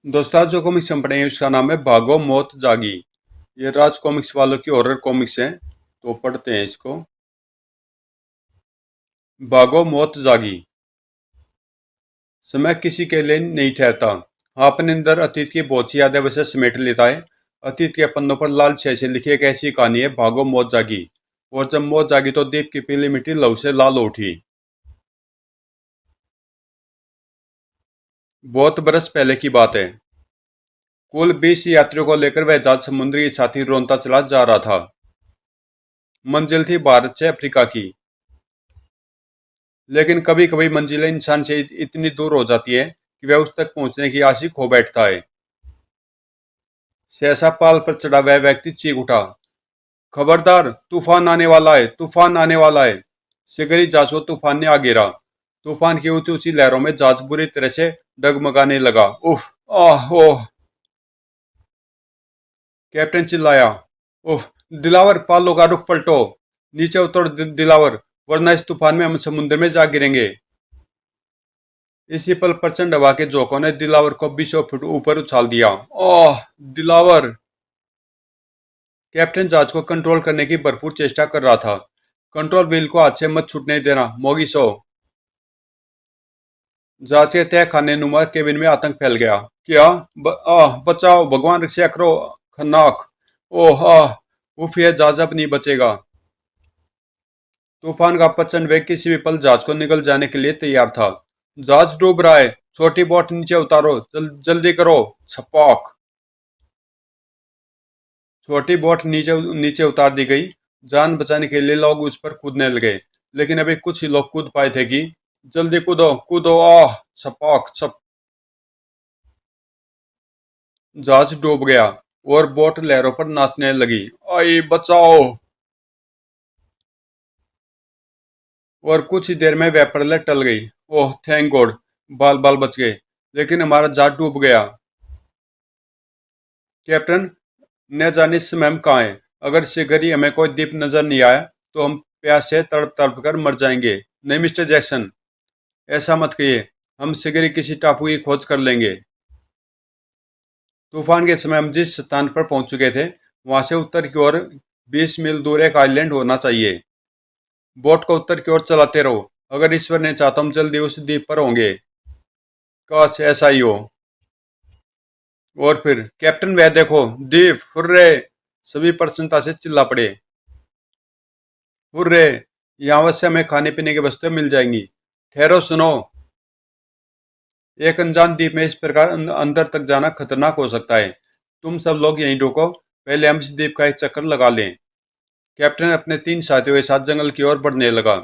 दोस्तों आज जो कॉमिक्स हम पढ़ेंगे उसका नाम है भागो मौत जागी। ये राज कॉमिक्स वालों की हॉरर कॉमिक्स हैं, तो पढ़ते हैं इसको। भागो मौत जागी। समय किसी के लिए नहीं ठहरता। हाँ, अपने अंदर अतीत की बहुत सी यादें वैसे समेट लेता है। अतीत के पन्नों पर लाल स्याही से लिखी एक ऐसी कहानी है, भागो मौत जागी। और जब मौत जागी तो दीप की पीली मिट्टी लहू से लाल हो उठी। बहुत बरस पहले की बात है। कुल 20 यात्रियों को लेकर वह जहाज समुद्र की छाती रोंदता चला जा रहा था। मंजिल थी भारत से अफ्रीका की। लेकिन कभी कभी मंजिलें इंसान से इतनी दूर हो जाती है कि वह उस तक पहुंचने की आस ही खो बैठता है। सहसा पाल पर चढ़ा वह व्यक्ति चीख उठा, खबरदार, तूफान आने वाला है, तूफान आने वाला है। शिगरी जहाज को तूफान ने आ गिरा। तूफान की ऊंची ऊंची लहरों में जहाज बुरी तरह से डगमगाने लगा। उफ, आह, ओह। कैप्टन चिल्लाया, उफ, दिलावर, पालों का रुख पलटो। नीचे उतर दिलावर, वरना इस तूफान में हम समुद्र में जा गिरेंगे। इसी पल प्रचंड हवा के झोंकों ने दिलावर को 20 फुट ऊपर उछाल दिया। ओह, दिलावर। कैप्टन जहाज को कंट्रोल करने की भरपूर चेष्टा कर रहा था। कंट्रोल व्हील को हाथ से मत छूटने देना, मोगिसो। जहाज के तय खाने नुमा केबिन में आतंक फैल गया। क्या? बचाओ, भगवान रक्षा करो। खन्नाक। ओह, आह। उफ, यह जहाज अब नहीं बचेगा। तूफान का प्रचंड वेग किसी भी पल जहाज को निगल जाने के लिए तैयार था। जहाज डूब रहा है, छोटी बोट नीचे उतारो, जल्दी करो। छपाक। छोटी बोट नीचे नीचे उतार दी गई। जान बचाने के लिए लोग उस पर कूदने लगे, लेकिन अभी कुछ ही लोग कूद पाए थे कि जल्दी कूदो, कूदो, आह। छपाक छप। जहाज डूब गया और बोट लहरों पर नाचने लगी। आई बचाओ। और कुछ ही देर में वह प्रलय टल गई। ओह, थैंक गॉड, बाल बाल बच गए। लेकिन हमारा जहाज डूब गया। कैप्टन, न जाने इस समय हम कहाँ हैं। अगर शीघ्र ही हमें कोई द्वीप नजर नहीं आया तो हम प्यास से तड़प तड़प कर मर जाएंगे। नहीं मिस्टर जैक्सन, ऐसा मत कहिए। हम शीघ्र ही किसी टापू की खोज कर लेंगे। तूफान के समय हम जिस स्थान पर पहुंच चुके थे वहां से उत्तर की ओर 20 मील दूर एक आइलैंड होना चाहिए। बोट को उत्तर की ओर चलाते रहो। अगर ईश्वर ने चाहा तो हम जल्दी उस द्वीप पर होंगे। काश ऐसा ही हो। और फिर, कैप्टन वह देखो, द्वीप, हुर्रे। सभी प्रसन्नता से चिल्ला पड़े। हुर्रे, यहाँ से हमें खाने पीने की वस्तुएं मिल जाएंगी। ठहरो, सुनो। एक अनजान द्वीप में इस प्रकार अंदर तक जाना खतरनाक हो सकता है। तुम सब लोग यहीं रुको, पहले हम इस द्वीप का एक चक्कर लगा लें। कैप्टन अपने 3 साथियों के साथ जंगल की ओर बढ़ने लगा।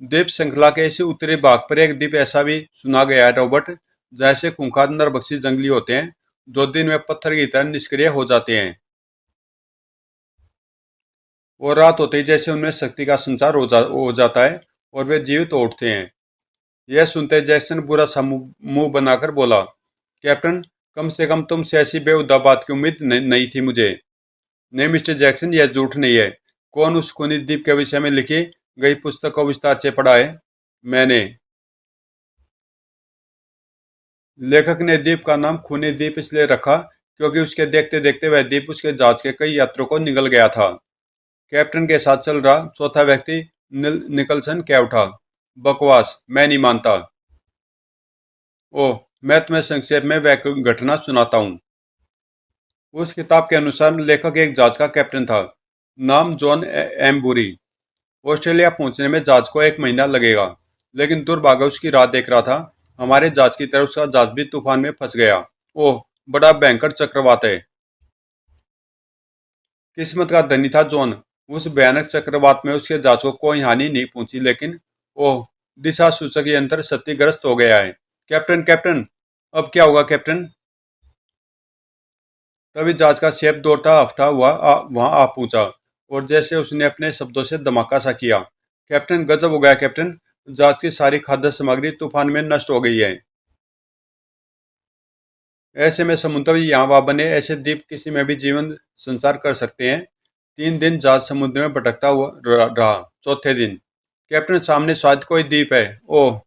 द्वीप श्रृंखला के इस उत्तरी भाग पर एक द्वीप ऐसा भी सुना गया है रॉबर्ट, जैसे खूंखार नरभक्षी जंगली होते हैं जो दिन में पत्थर की तरह निष्क्रिय हो जाते हैं और रात होते ही जैसे उनमें शक्ति का संचार हो जाता है और वे जीवित हो उठते हैं। यह सुनते जैक्सन बुरा सा मुंह बनाकर बोला, कैप्टन, कम से कम तुमसे ऐसी बेहुदा बात की उम्मीद नहीं थी मुझे। नहीं मिस्टर जैक्सन, यह झूठ नहीं है। कौन उस खूनी द्वीप के विषय में लिखी गई पुस्तक को विस्तार से पढ़ा है? मैंने। लेखक ने द्वीप का नाम खूनी द्वीप इसलिए रखा क्योंकि उसके देखते देखते वह द्वीप उसके जहाज के कई यात्रियों को निगल गया था। कैप्टन के साथ चल रहा चौथा व्यक्ति निकलसन कह उठा, बकवास, मैं नहीं मानता। ओह, मैं तुम्हें संक्षेप में वह घटना सुनाता हूँ। उस किताब के अनुसार लेखक एक जहाज का कैप्टन था, नाम जॉन एम्बुरी। ऑस्ट्रेलिया पहुंचने में जहाज को 1 महीना लगेगा, लेकिन दुर्भाग्य उसकी राह देख रहा था। हमारे जहाज की तरह उसका जहाज भी तूफान में फंस गया। ओह, बड़ा भयंकर चक्रवात है। किस्मत का धनी था जॉन। उस भयानक चक्रवात में उसके जहाज को कोई हानि नहीं पहुंची, लेकिन ओह, दिशा सूचक यंत्र क्षतिग्रस्त हो गया है। कैप्टन, कैप्टन, अब क्या होगा कैप्टन? तभी जहाज का शेफ दौड़ता हफ्ता हुआ वहां आ पहुंचा और जैसे उसने अपने शब्दों से धमाका सा किया, कैप्टन, गजब हो गया कैप्टन। जहाज की सारी खाद्य सामग्री तूफान में नष्ट हो गई है। ऐसे में समुद्र यहाँ वहां बने ऐसे द्वीप किसी में भी जीवन संचार कर सकते हैं। 3 दिन जहाज समुद्र में भटकता हुआ रहा। चौथे दिन, कैप्टन, सामने शायद कोई द्वीप है। ओह।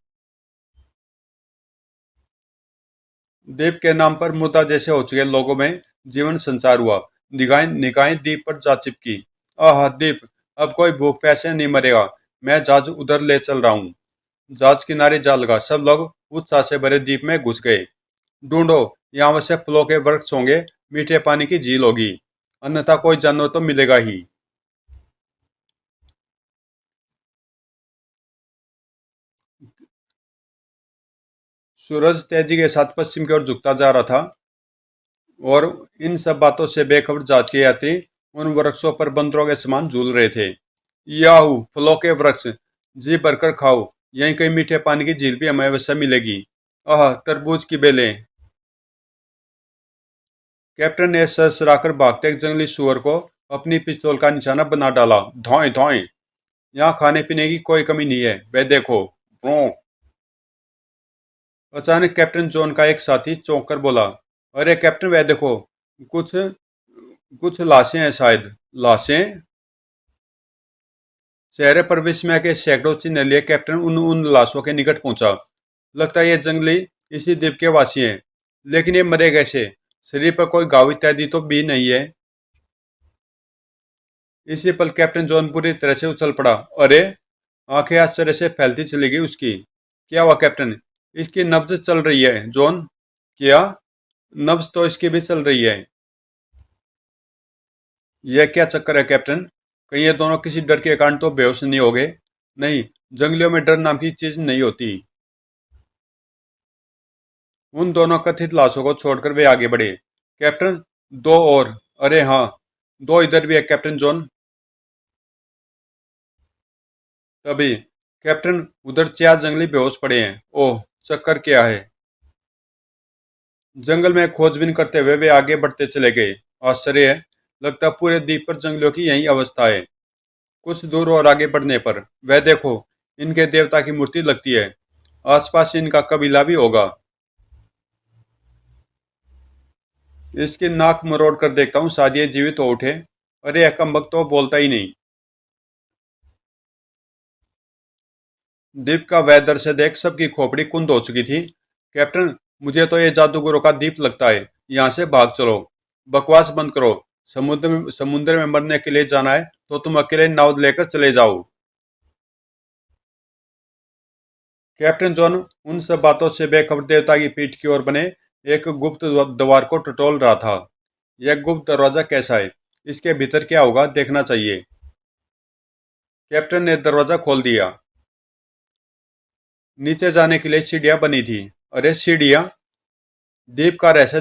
द्वीप के नाम पर मुद्दा जैसे हो चुके लोगों में जीवन संचार हुआ। निगाहें निगाहें द्वीप पर जा चिपकी। आह द्वीप, अब कोई भूख प्यासे नहीं मरेगा। मैं जहाज उधर ले चल रहा हूँ। जहाज किनारे जा लगा। सब लोग उत्साह से भरे द्वीप में घुस गए। ढूंढो, यहाँ से फलों के वृक्ष होंगे, मीठे पानी की झील होगी, अन्यथा कोई जानवर तो मिलेगा ही। सूरज तेजी के साथ पश्चिम की ओर झुकता जा रहा था और इन सब बातों से बेखबर जहाज के यात्री उन वृक्षों पर बंदरों के समान झूल रहे थे। याहू, फलों के वृक्ष, जी भरकर खाओ। यहीं कहीं मीठे पानी की झील भी हमें अवश्य मिलेगी। आह, तरबूज की बेलें। कैप्टन ने सरसराकर भागते एक जंगली सुअर को अपनी पिस्तौल का निशाना बना डाला। धौएं धौएं, यहाँ खाने पीने की कोई कमी नहीं है, वे देखो। ब्रों। अचानक कैप्टन जॉन का एक साथी चौंक कर बोला, अरे कैप्टन, वह देखो, कुछ कुछ लाशें हैं शायद। लाशें? चेहरे पर विस्मय के सैकड़ों चिन्ह लिए कैप्टन उन उन लाशों के निकट पहुंचा। लगता है ये जंगली इसी द्वीप के वासी हैं, लेकिन ये मरे कैसे? शरीर पर कोई घाव इत्यादि तो भी नहीं है। इसी पल कैप्टन जॉन पूरी तरह से उछल पड़ा। अरे! आंखें आश्चर्य से फैलती चली गई उसकी। क्या हुआ कैप्टन? इसकी नब्ज चल रही है जॉन। क्या? नब्ज तो इसकी भी चल रही है। यह क्या चक्कर है कैप्टन? कहीं ये दोनों किसी डर के कारण तो बेहोश नहीं हो गए? नहीं, जंगलियों में डर नाम की चीज नहीं होती। उन दोनों कथित लाशों को छोड़कर वे आगे बढ़े। कैप्टन, दो और। अरे हाँ, दो इधर भी है कैप्टन जॉन। तभी कैप्टन, उधर चार जंगली बेहोश पड़े हैं। ओह, चक्कर क्या है? जंगल में खोजबीन करते हुए वे आगे बढ़ते चले गए। आश्चर्य है, लगता पूरे द्वीप पर जंगलियों की यही अवस्था है। कुछ दूर और आगे बढ़ने पर वह देखो, इनके देवता की मूर्ति लगती है। आसपास इनका कबीला भी होगा। इसकी नाक मरोड़ कर देखता हूँ, शायद ये जीवित हो उठे। अरे यह कमबख्त तो बोलता ही नहीं। द्वीप का वह दृश्य देख सबकी खोपड़ी कुंद हो चुकी थी। कैप्टन, मुझे तो ये जादूगरों का द्वीप लगता है। यहाँ से भाग चलो। बकवास बंद करो। समुद्र में मरने के लिए जाना है तो तुम अकेले नाव लेकर चले जाओ। कैप्टन जॉन उन सब बातों से बेखबर देवता की पीठ की ओर बने एक गुप्त द्वार को टटोल रहा था। यह गुप्त दरवाजा कैसा है? इसके भीतर क्या होगा, देखना चाहिए। कैप्टन ने दरवाजा खोल दिया। नीचे जाने के लिए सीढ़ियां बनी थी। अरे सीढ़ियां! द्वीप का रहस्य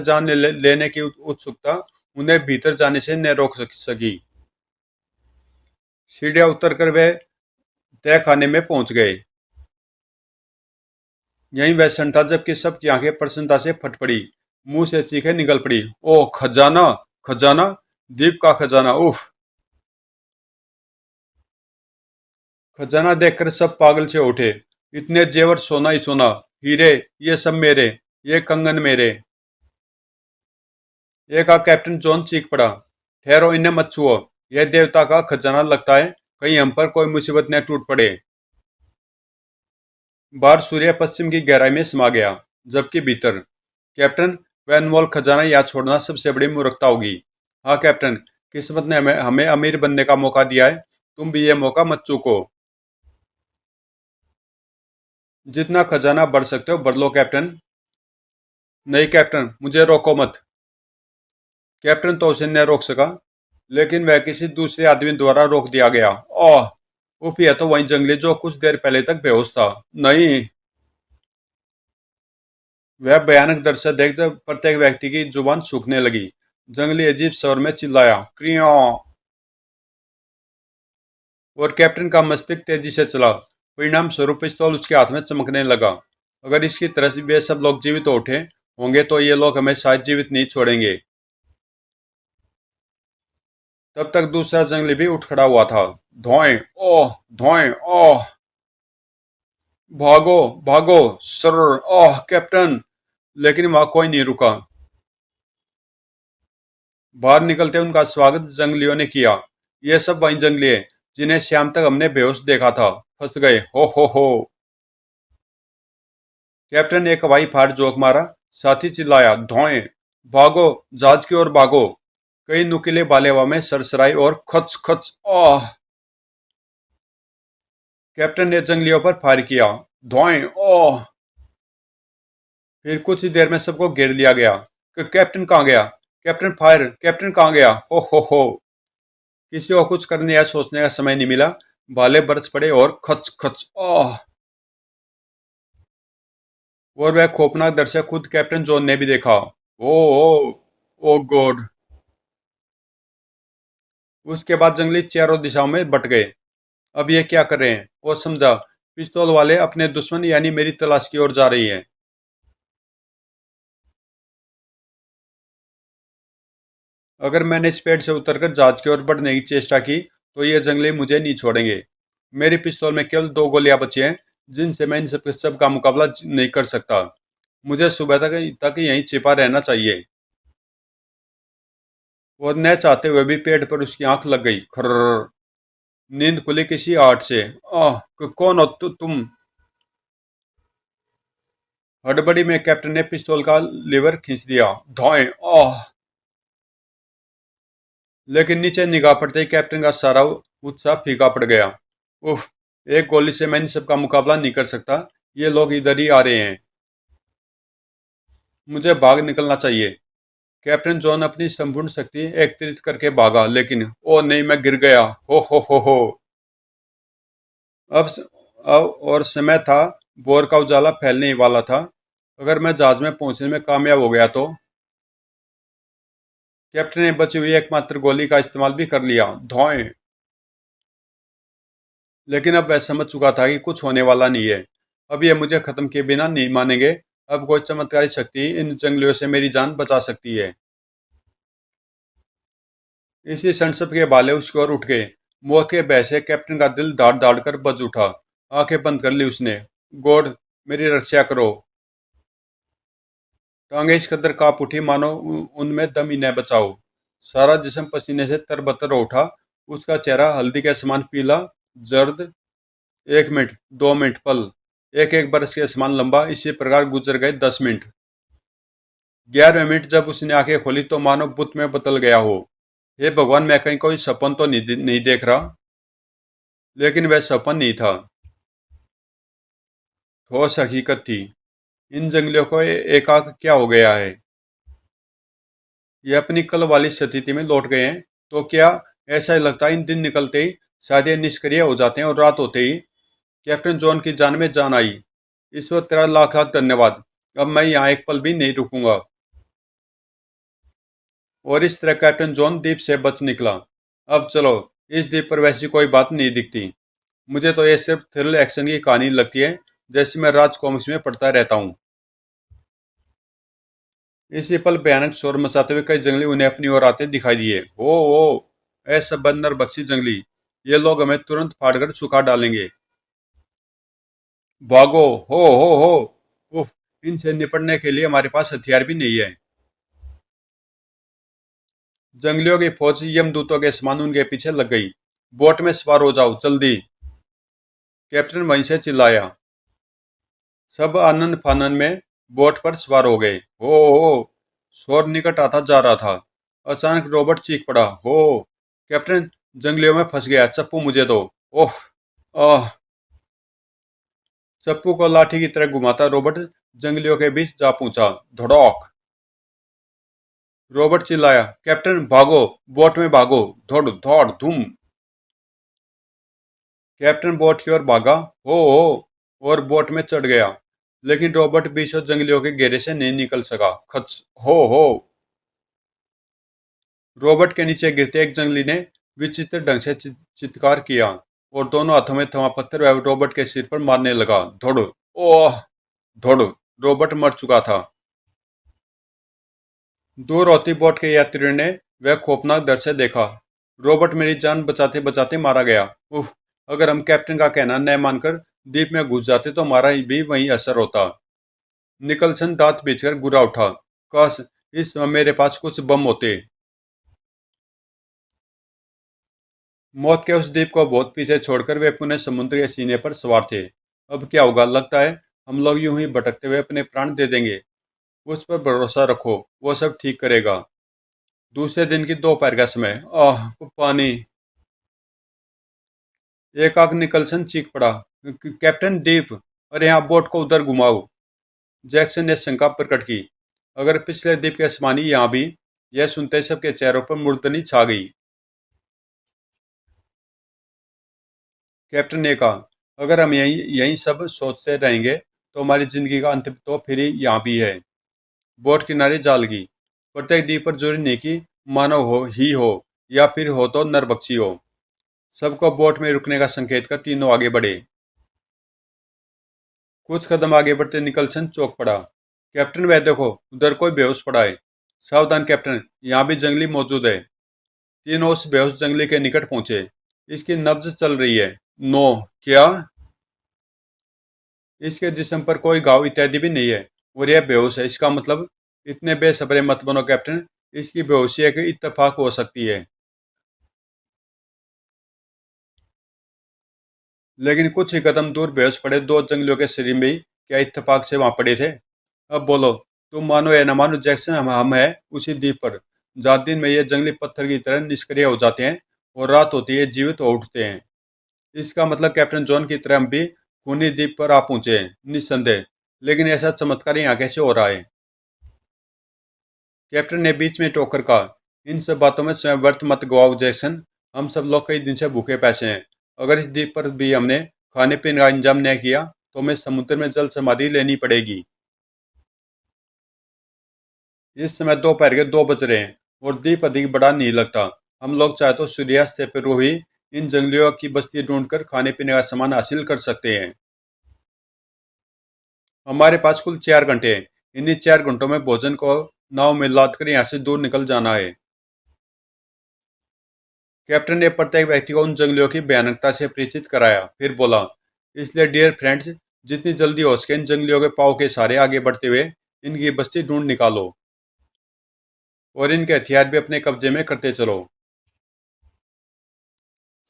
लेने की उत्सुकता उन्हें भीतर जाने से न रोक सकी। सीढ़ियां उतरकर वे तय खाने में पहुंच गए। यहीं वह क्षण था जबकि सबकी आंखें प्रसन्नता से फट पड़ी, मुंह से चीखें निकल पड़ी। ओह खजाना! खजाना! द्वीप का खजाना! उफ! खजाना देखकर सब पागल से उठे। इतने जेवर, सोना ही सोना, हीरे, ये सब मेरे, ये कंगन मेरे। एक कैप्टन जॉन चीख पड़ा। ठहरो, इन्हें मत छुओ। यह देवता का खजाना लगता है, कहीं हम पर कोई मुसीबत न टूट पड़े। बाहर सूर्य पश्चिम की गहराई में समा गया, जबकि भीतर। कैप्टन, वह अनमोल खजाना यहाँ छोड़ना सबसे बड़ी मूर्खता होगी। हाँ कैप्टन, किस्मत ने हमें हमें अमीर बनने का मौका दिया है। तुम भी ये मौका मत चूको। जितना खजाना भर सकते हो भर लो कैप्टन। नहीं कैप्टन, मुझे रोको मत। कैप्टन तो उसे न रोक सका, लेकिन वह किसी दूसरे आदमी द्वारा रोक दिया गया। ओह! उफ, यह तो वही जंगली जो कुछ देर पहले तक बेहोश था। नहीं! वह भयानक दृश्य देख जब प्रत्येक व्यक्ति की जुबान सूखने लगी। जंगली अजीब स्वर में चिल्लाया, क्रिया। और कैप्टन का मस्तिष्क तेजी से चला। परिणाम स्वरूप पिस्तौल उसके हाथ में चमकने लगा। अगर इसकी तरह से वे सब लोग जीवित हो उठे होंगे तो ये लोग हमें शायद जीवित नहीं छोड़ेंगे। तब तक दूसरा जंगली भी उठ खड़ा हुआ था। धोएं! ओह! धोएं! ओह! भागो! भागो! सर! ओह कैप्टन! लेकिन वहां कोई नहीं रुका। बाहर निकलते उनका स्वागत जंगलियों ने किया। ये सब वही जंगली है जिन्हें शाम तक हमने बेहोश देखा था। फंस गए, हो हो। कैप्टन ने एक हवाई फाड़ जोक मारा। साथी चिल्लाया, धोएं, भागो, जहाज की ओर भागो। कई नुकीले भाले हवा में सरसराई और खच खच। आह! कैप्टन ने जंगलियों पर फायर किया। धोएं, ओह! फिर कुछ ही देर में सबको घेर लिया गया। कैप्टन कहाँ गया? Captain fire! कैप्टन कहाँ गया? हो! किसी को कुछ करने या सोचने का समय नहीं मिला। भाले बरस पड़े और खच खच। आह! और वह खौफनाक दृश्य खुद कैप्टन जॉन ने भी देखा। ओ ओ ओ गॉड! उसके बाद जंगली चारों दिशाओं में बट गए। अब ये क्या कर रहे हैं? वो समझा, पिस्तौल वाले अपने दुश्मन यानी मेरी तलाश की ओर जा रही हैं। अगर मैंने इस पेड़ से उतरकर जहाज की ओर बढ़ने की चेष्टा की तो ये जंगली मुझे नहीं छोड़ेंगे। मेरी पिस्तौल में केवल 2 गोलियां बची हैं जिनसे मैं इन सब का मुकाबला नहीं कर सकता। मुझे सुबह तक यहीं छिपा रहना चाहिए। और न चाहते हुए भी पेड़ पर उसकी आंख लग गई। खर्र! नींद खुली किसी आहट से। आह! कौन हो तुम? हड़बड़ी में कैप्टन ने पिस्तौल का लीवर खींच दिया। धाएं! आह! लेकिन नीचे निगाह पड़ते ही कैप्टन का सारा उत्साह फीका पड़ गया। उफ! एक गोली से मैं इन सबका मुकाबला नहीं कर सकता। ये लोग इधर ही आ रहे हैं। मुझे भाग निकलना चाहिए। कैप्टन जॉन अपनी संपूर्ण शक्ति एकत्रित करके भागा, लेकिन ओ नहीं, मैं गिर गया। हो। अब, अब और समय था। बोर का उजाला फैलने ही वाला था। अगर मैं जहाज में पहुंचने में कामयाब हो गया तो कैप्टन ने बची हुई एकमात्र गोली का इस्तेमाल भी कर लिया। धोएं! लेकिन अब वह समझ चुका था कि कुछ होने वाला नहीं है। अब ये मुझे खत्म किए बिना नहीं मानेंगे। अब कोई चमत्कारी शक्ति इन जंगलियों से मेरी जान बचा सकती है। इसी क्षण सबके भाले उसकी ओर उठ गए। मौत के भय से कैप्टन का दिल दाड़ दाड़ कर बज उठा। आंखें बंद कर ली उसने। गॉड, मेरी रक्षा करो! टांगे इस कदर कांप उठी मानो उनमें दम ही न बचाओ। सारा जिस्म पसीने से तरबतर हो उठा। उसका चेहरा हल्दी के समान पीला, जर्द। 1 मिनट, 2 मिनट, पल एक एक बरस के समान लंबा, इसी प्रकार गुजर गए 10 मिनट। 11वें मिनट जब उसने आंखें खोली तो मानो बुत में बदल गया हो। हे भगवान, मैं कहीं कोई सपन तो नहीं देख रहा। लेकिन वह सपन नहीं था, ठोस हकीकत थी। इन जंगलियों को एकाक क्या हो गया है? ये अपनी कल वाली स्थिति में लौट गए हैं तो क्या? ऐसा ही लगता है इन दिन निकलते ही शायद ये निष्क्रिय हो जाते हैं और रात होते ही कैप्टन जॉन की जान में जान आई। ईश्वर तेरा लाख लाख धन्यवाद। अब मैं यहाँ एक पल भी नहीं रुकूंगा। और इस तरह कैप्टन जॉन द्वीप से बच निकला। अब चलो, इस द्वीप पर वैसी कोई बात नहीं दिखती। मुझे तो ये सिर्फ थ्रिल एक्शन की कहानी लगती है, जैसे मैं राज कॉमिक्स में पढ़ता रहता हूँ। इसी पल भयानक शोर मचाते हुए कई जंगली उन्हें अपनी ओर आते दिखाई दिए। ओ ऐसा बंदर बख्शी जंगली! ये लोग हमें तुरंत फाड़कर सुखा डालेंगे। भागो! हो! उफ! इनसे निपटने के लिए हमारे पास हथियार भी नहीं है। जंगलियों की फौज यमदूतों के समान उनके पीछे लग गई। बोट में सवार हो जाओ, जल्दी! कैप्टन वहीं से चिल्लाया। सब आनंद फानन में बोट पर सवार हो गए। हो! शोर निकट आता जा रहा था। अचानक रॉबर्ट चीख पड़ा। हो! कैप्टन, जंगलियों में फंस गया। चप्पू मुझे दो। ओह! आह! चप्पू को लाठी की तरह घुमाता रॉबर्ट जंगलियों के बीच जा पहुंचा। धड़ाक! रॉबर्ट चिल्लाया, कैप्टन भागो! बोट में भागो! धड़ धड़ धूम! कैप्टन बोट की ओर भागा। और बोट में चढ़ गया। लेकिन रॉबर्ट बीचों जंगलियों के घेरे से नहीं निकल सका। खच! हो! रॉबर्ट के नीचे गिरते एक जंगली ने विचित्र ढंग से चित्कार किया और दोनों हाथों में थमा पत्थर वह रॉबर्ट के सिर पर मारने लगा। धड़! ओह! धड़! रॉबर्ट मर चुका था। दूर होती बोट के यात्रियों ने वह खौफनाक दृश्य देखा। रॉबर्ट मेरी जान बचाते बचाते मारा गया। उफ! अगर हम कैप्टन का कहना न मानकर द्वीप में घुस जाते तो हमारा भी वही असर होता। निकलसन दांत पीछकर गुर्रा उठा। काश इस समय मेरे पास कुछ बम होते। मौत के उस द्वीप को बहुत पीछे छोड़कर वे पुनः समुद्र के सीने पर सवार थे। अब क्या होगा? लगता है हम लोग यूं ही भटकते हुए अपने प्राण दे देंगे। उस पर भरोसा रखो, वो सब ठीक करेगा। दूसरे दिन की दोपहर का समय। आह, पानी। एक आग निकलसन चीख पड़ा, कैप्टन डीप, अरे यहाँ बोट को उधर घुमाओ। जैक्सन ने शंका प्रकट की, अगर पिछले द्वीप के आसमानी यहाँ भी। यह सुनते ही सबके चेहरों पर मुर्दनी छा गई। कैप्टन ने कहा, अगर हम यही यही सब सोचते रहेंगे तो हमारी जिंदगी का अंत तो फिर ही यहाँ भी है। बोट किनारे जा लगी। प्रत्येक द्वीप पर जरूरी नहीं कि मानव हो या फिर हो तो नरबक्षी हो। सबको बोट में रुकने का संकेत कर तीनों आगे बढ़े। कुछ कदम आगे बढ़ते निकलसन चौंक पड़ा। कैप्टन, वह देखो, उधर कोई बेहोश पड़ा है। सावधान कैप्टन, यहाँ भी जंगली मौजूद है। तीनों उस बेहोश जंगली के निकट पहुंचे। इसकी नब्ज चल रही है। नो। क्या? इसके जिस्म पर कोई घाव इत्यादि भी नहीं है और यह बेहोश है। इसका मतलब? इतने बेसब्रे मत बनो कैप्टन, इसकी बेहोशी एक इत्तेफाक हो सकती है। लेकिन कुछ ही कदम दूर बेहोश पड़े दो जंगलियों के शरीर में ही क्या इत्तेफाक से वहां पड़े थे। अब बोलो, तुम मानो या न मानो, जैक्सन हम है उसी द्वीप पर जहाँ दिन में ये जंगली पत्थर की तरह निष्क्रिय हो जाते हैं और रात होती है जीवित हो उठते हैं। इसका मतलब कैप्टन जॉन की तरह हम भी खूनी द्वीप पर आ पहुंचे हैं, निस्संदेह। लेकिन ऐसा चमत्कार यहाँ कैसे हो रहा है? कैप्टन ने बीच में टोकर कहा, इन सब बातों में स्वयं व्यर्थ मत गवाओ जैक्सन। हम सब लोग कई दिन से भूखे पैसे हैं। अगर इस द्वीप पर भी हमने खाने पीने का इंतजाम नहीं किया तो हमें समुद्र में जल समाधि लेनी पड़ेगी। इस समय दोपहर के 2 बज रहे हैं और द्वीप अधिक बड़ा नहीं लगता। हम लोग चाहे तो सूर्यास्त से पूर्व ही इन जंगलियों की बस्ती ढूंढकर खाने पीने का सामान हासिल कर सकते हैं। हमारे पास कुल 4 घंटे हैं। इन्हीं 4 घंटों में भोजन को नाव में लाद कर यहाँ से दूर निकल जाना है। कैप्टन ने प्रत्येक व्यक्ति को उन जंगलियों की भयानकता से परिचित कराया, फिर बोला, इसलिए डियर फ्रेंड्स, जितनी जल्दी हो सके इन जंगलियों के पाँव के सहारे आगे बढ़ते हुए इनकी बस्ती ढूंढ निकालो और इनके हथियार भी अपने कब्जे में करते चलो।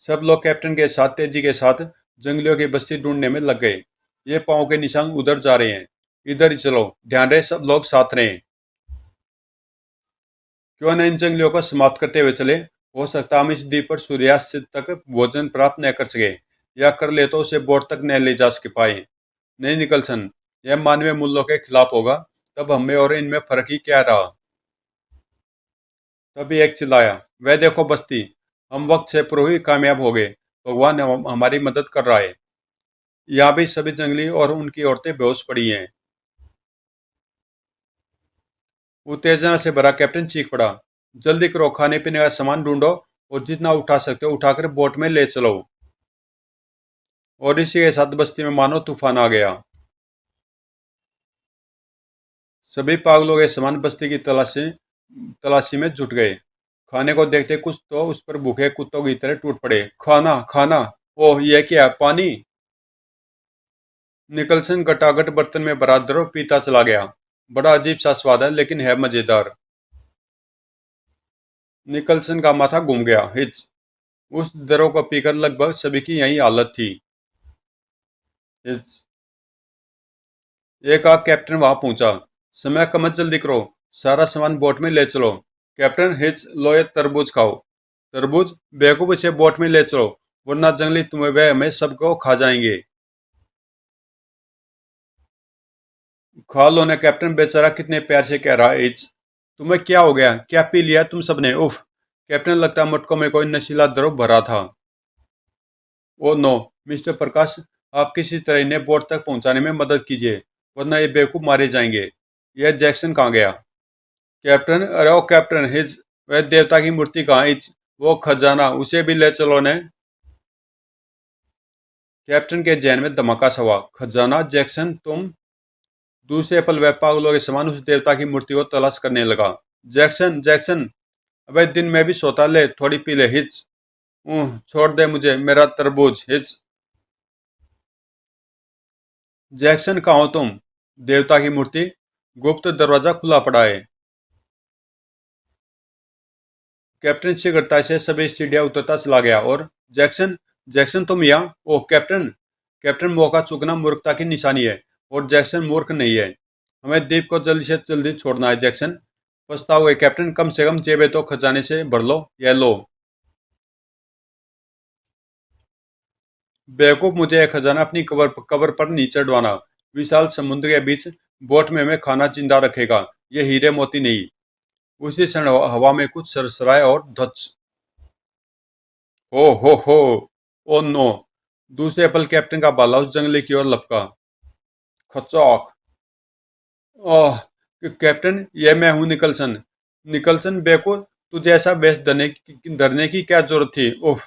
सब लोग कैप्टन के साथ तेजी के साथ जंगलियों की बस्ती ढूंढने में लग गए। ये पाँव के निशान उधर जा रहे हैं, इधर ही चलो, ध्यान रहे सब लोग साथ रहें। क्यों न इन जंगलियों को समाप्त करते हुए चले। हो सकता हम इस द्वीप पर सूर्यास्त तक भोजन प्राप्त न कर सके, या कर ले तो उसे बोट तक न ले जा सके पाए। नहीं निकलसन, यह मानवीय मूल्यों के खिलाफ होगा। तब हमें और इनमें फर्क ही क्या रहा? तभी एक चिल्लाया, वह देखो बस्ती, हम वक्त से पूर्व ही कामयाब हो गए। भगवान हमारी मदद कर रहा है। यहाँ भी सभी जंगली और उनकी औरतें बेहोश पड़ी हैं। उत्तेजना से भरा कैप्टन चीख पड़ा, जल्दी करो, खाने पीने का सामान ढूंढो और जितना उठा सकते हो उठाकर बोट में ले चलो। और इसी के साथ बस्ती में मानो तूफान आ गया। सभी पागलों के समान बस्ती की तलाशी में जुट गए। खाने को देखते कुछ तो उस पर भूखे कुत्तों की तरह टूट पड़े। खाना, खाना। ओह, यह क्या, पानी? निकलसन गटागट बर्तन में भरा द्रव पीता चला गया। बड़ा अजीब सा स्वाद है, लेकिन है मजेदार। निकलसन का माथा घूम गया। हिच। उस द्रव को पीकर लगभग सभी की यही हालत थी। हिच। एक आग कैप्टन वहां पहुंचा। समय कम मत, जल्दी करो, सारा सामान बोट में ले चलो। कैप्टन, हिच लो, ये तरबूज खाओ। तरबूज? बेवकूफ, इसे बोट में ले चलो, वरना जंगली तुम्हें वे हमें सबको खा जाएंगे। खा लो ना कैप्टन, बेचारा कितने प्यार से कह रहा है। हिच। तुम्हें क्या हो गया? क्या पी लिया तुम सबने? उफ। कैप्टन, लगता मटकों में कोई नशीला द्रव भरा था। Oh no. मिस्टर प्रकाश, आप किसी तरह इन्हें बोट तक पहुंचाने में मदद कीजिए, वरना ये बेवकूफ मारे जाएंगे। यह जैक्सन कहाँ गया? कैप्टन, अरे ओ कैप्टन, हिज, वह देवता की मूर्ति कहाँ? हिज, वो खजाना, उसे भी ले चलो ने। कैप्टन के जहन में धमाका सा हुआ। खजाना? जैक्सन, तुम? दूसरे पल वह पागलों के समान उस देवता की मूर्ति को तलाश करने लगा। जैक्सन, जैक्सन, अबे दिन में भी सोता, ले थोड़ी पी ले। हिच। छोड़ दे मुझे, मेरा तरबूज। हिच। जैक्सन, कहाँ हो तुम? देवता की मूर्ति, गुप्त दरवाजा खुला पड़ा है। कैप्टन शीघ्रता से सभी सीढ़ियां उतरता चला गया और जैक्सन, जैक्सन तुम यहाँ? ओह कैप्टन। कैप्टन, मौका चूकना मूर्खता की निशानी है और जैक्सन मूर्ख नहीं है। हमें द्वीप को जल्दी से जल्दी छोड़ना है जैक्सन। पछताओगे कैप्टन, कम से कम जेबें तो खजाने से भर लो। यह लो। बेवकूफ, मुझे यह खजाना अपनी कबर पर नहीं चढ़वाना। विशाल समुद्र के बीच बोट में हमें खाना जिंदा रखेगा, ये हीरे मोती नहीं। उसी क्षण हवा में कुछ सरसराए और धच। हो ओ नो। दूसरे पल कैप्टन का बाला उस जंगले की ओर लपका। खचौक। ओह कैप्टन, ये मैं हूं निकलसन। निकलसन बेको, तुझे ऐसा वेश धरने की क्या जरूरत थी? ओह।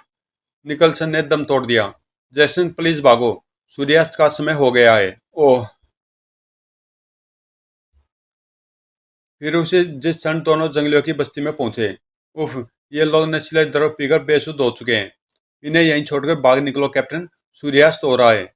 निकलसन ने दम तोड़ दिया। जैसन प्लीज भागो, सूर्यास्त का समय हो गया है। ओह। फिर उसे जिस क्षण दोनों जंगलियों की बस्ती में पहुंचे। उफ, ये लोग नशीले द्रव पीकर बेसुध हो चुके हैं। इन्हें यहीं छोड़कर भाग निकलो कैप्टन, सूर्यास्त हो रहा है।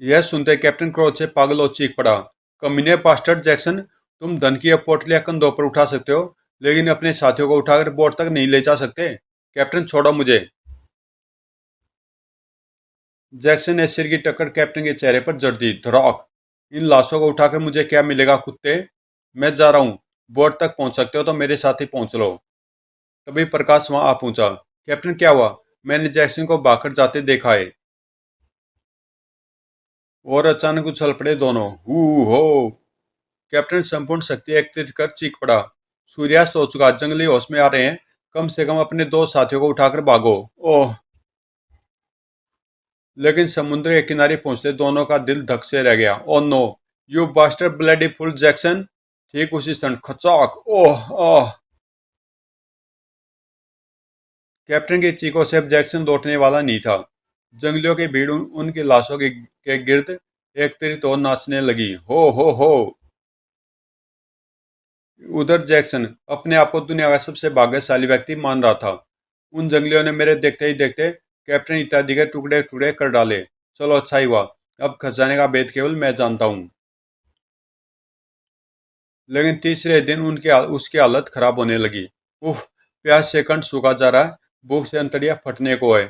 यह सुनते कैप्टन क्रोध से पागल और चीख पड़ा। कमीने बास्टर्ड जैक्सन, तुम धन की पोटलियां कंधों पर उठा सकते हो, लेकिन अपने साथियों को उठाकर बोट तक नहीं ले जा सकते। कैप्टन छोड़ो मुझे। जैक्सन ने सिर की टक्कर कैप्टन के चेहरे पर जड़ दी। धड़ाक। इन लाशों को उठाकर मुझे क्या मिलेगा कुत्ते? मैं जा रहा हूँ। बोट तक पहुंच सकते हो तो मेरे साथ ही पहुंच लो। तभी प्रकाश वहां आ पहुंचा। कैप्टन क्या हुआ? मैंने जैक्सन को भागकर जाते देखा है। और अचानक उछल पड़े दोनों। हू हो। कैप्टन संपूर्ण शक्ति एकत्रित कर चीख पड़ा। सूर्यास्त हो चुका, जंगली होश में आ रहे हैं। कम से कम अपने दो साथियों को उठाकर भागो। ओह। लेकिन समुद्र के किनारे पहुंचते दोनों का दिल धक से रह गया। Oh no, you bastard bloody fool Jackson. ठीक उसी क्षण खचाक। ओह ओह। कैप्टन की चीखों से अब जैक्सन लौटने वाला नहीं था। जंगलियों की भीड़ उनकी लाशों के गिर्द एकत्रित और नाचने लगी। हो। उधर जैक्सन अपने आप को दुनिया का सबसे भाग्यशाली व्यक्ति मान रहा था। उन जंगलियों ने मेरे देखते ही देखते कैप्टन इत्यादि के टुकड़े टुकड़े कर डाले। चलो अच्छा ही हुआ, अब खजाने का भेद केवल मैं जानता हूँ। लेकिन तीसरे दिन उसकी हालत खराब होने लगी। उफ, प्यास से कंठ सूखा जा रहा है, भूख से अंतड़ियां फटने को है।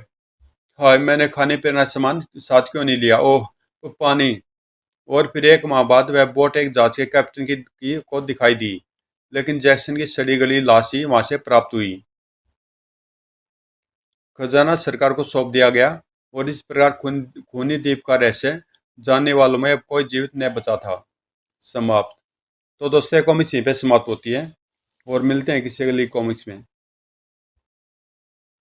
हाय, मैंने खाने पीने सामान साथ क्यों नहीं लिया? ओह। पानी। और फिर एक माह बाद वह बोट एक जहाज के कैप्टन की को दिखाई दी। लेकिन जैक्सन की सड़ी गली लाश ही वहां से प्राप्त हुई। खजाना सरकार को सौंप दिया गया। और इस प्रकार खूनी द्वीप का रहस्य जानने वालों में अब कोई जीवित न बचा था। समाप्त। तो दोस्तों, कॉमिक्स यहीं पे समाप्त होती है और मिलते हैं किसी अगली कॉमिक्स में।